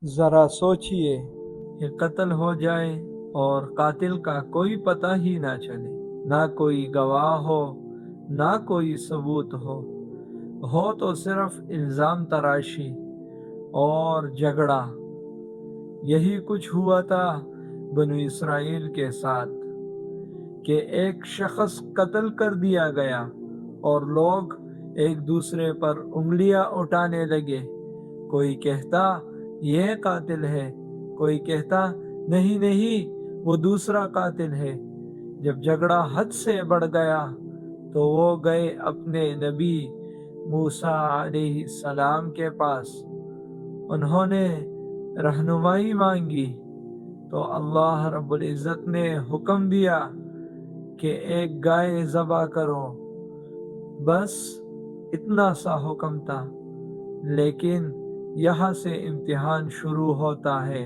ذرا سوچئے کہ قتل ہو جائے اور قاتل کا کوئی پتہ ہی نہ چلے، نہ کوئی گواہ ہو، نہ کوئی ثبوت ہو تو صرف الزام تراشی اور جھگڑا۔ یہی کچھ ہوا تھا بنو اسرائیل کے ساتھ کہ ایک شخص قتل کر دیا گیا اور لوگ ایک دوسرے پر انگلیاں اٹھانے لگے۔ کوئی کہتا یہ قاتل ہے، کوئی کہتا نہیں نہیں وہ دوسرا قاتل ہے۔ جب جھگڑا حد سے بڑھ گیا تو وہ گئے اپنے نبی موسیٰ علیہ السلام کے پاس۔ انہوں نے رہنمائی مانگی تو اللہ رب العزت نے حکم دیا کہ ایک گائے ذبح کرو۔ بس اتنا سا حکم تھا، لیکن یہاں سے امتحان شروع ہوتا ہے۔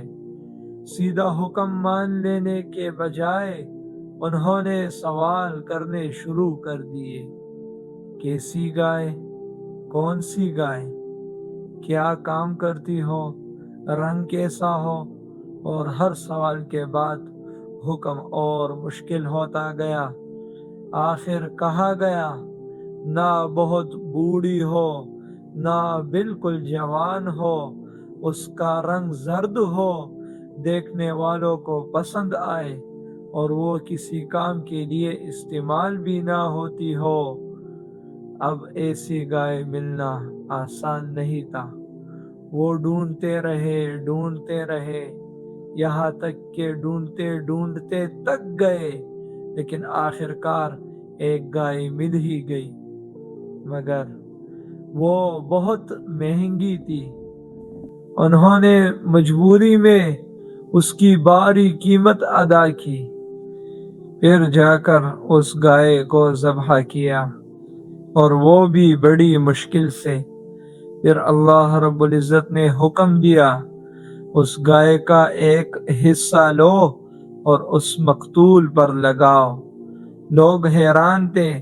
سیدھا حکم مان لینے کے بجائے انہوں نے سوال کرنے شروع کر دیے۔ کیسی گائے؟ کون سی گائے؟ کیا کام کرتی ہو؟ رنگ کیسا ہو؟ اور ہر سوال کے بعد حکم اور مشکل ہوتا گیا۔ آخر کہا گیا نہ بہت بوڑھی ہو نہ بالکل جوان ہو، اس کا رنگ زرد ہو، دیکھنے والوں کو پسند آئے اور وہ کسی کام کے لیے استعمال بھی نہ ہوتی ہو۔ اب ایسی گائے ملنا آسان نہیں تھا۔ وہ ڈھونڈتے رہے یہاں تک کہ ڈھونڈتے تک گئے، لیکن آخرکار ایک گائے مل ہی گئی، مگر وہ بہت مہنگی تھی۔ انہوں نے مجبوری میں اس کی بھاری قیمت ادا کی، پھر جا کر اس گائے کو ذبح کیا، اور وہ بھی بڑی مشکل سے۔ پھر اللہ رب العزت نے حکم دیا اس گائے کا ایک حصہ لو اور اس مقتول پر لگاؤ۔ لوگ حیران تھے،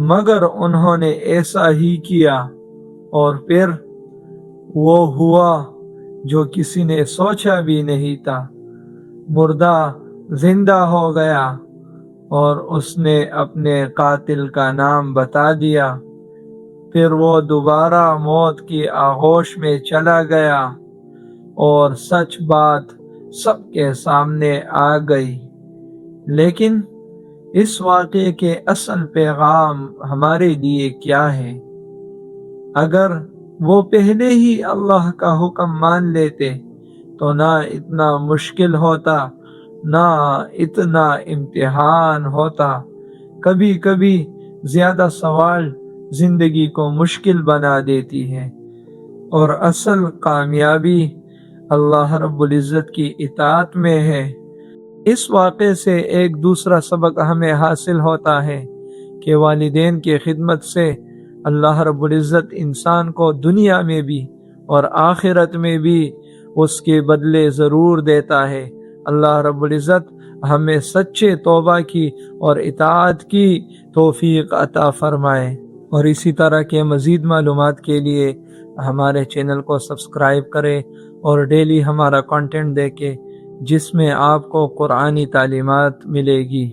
مگر انہوں نے ایسا ہی کیا، اور پھر وہ ہوا جو کسی نے سوچا بھی نہیں تھا۔ مردہ زندہ ہو گیا اور اس نے اپنے قاتل کا نام بتا دیا۔ پھر وہ دوبارہ موت کی آغوش میں چلا گیا اور سچ بات سب کے سامنے آ گئی۔ لیکن اس واقعے کے اصل پیغام ہمارے لیے کیا ہے؟ اگر وہ پہلے ہی اللہ کا حکم مان لیتے تو نہ اتنا مشکل ہوتا، نہ اتنا امتحان ہوتا۔ کبھی کبھی زیادہ سوال زندگی کو مشکل بنا دیتی ہے، اور اصل کامیابی اللہ رب العزت کی اطاعت میں ہے۔ اس واقعے سے ایک دوسرا سبق ہمیں حاصل ہوتا ہے کہ والدین کی خدمت سے اللہ رب العزت انسان کو دنیا میں بھی اور آخرت میں بھی اس کے بدلے ضرور دیتا ہے۔ اللہ رب العزت ہمیں سچے توبہ کی اور اطاعت کی توفیق عطا فرمائے۔ اور اسی طرح کے مزید معلومات کے لیے ہمارے چینل کو سبسکرائب کریں اور ڈیلی ہمارا کنٹینٹ دیکھیں، جس میں آپ کو قرآنی تعلیمات ملے گی۔